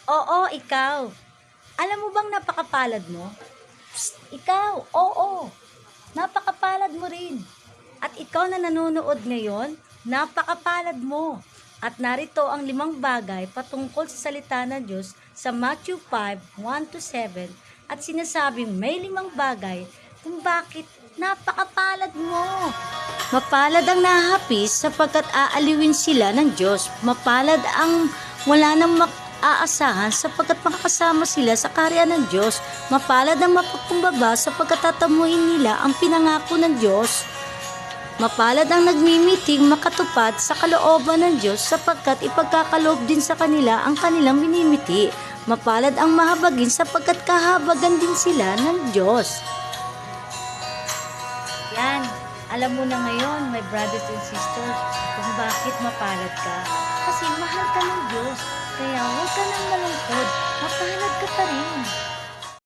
Oo, ikaw. Alam mo bang napakapalad mo? Psst, ikaw, oo. Napakapalad mo rin. At ikaw na nanonood ngayon, napakapalad mo. At narito ang 5 bagay patungkol sa salita ng Diyos sa Matthew 5:1-7 at sinasabing may 5 bagay kung bakit napakapalad mo. Mapalad ang nahapis sapagkat aaliwin sila ng Diyos. Mapalad ang wala nang aasahan sapagkat makakasama sila sa kaharian ng Diyos. Mapalad ang mapagkumbaba sapagkat tatamuhin nila ang pinangako ng Diyos. Mapalad ang nagmimiting makatupad sa kalooban ng Diyos sapagkat ipagkakaloob din sa kanila ang kanilang minimiti. Mapalad ang mahabagin sapagkat kahabagan din sila ng Diyos. Yan, alam mo na ngayon, my brothers and sisters, kung bakit mapalad ka. Kasi mahal ka ng Diyos. Kaya huwag ka nang malungkot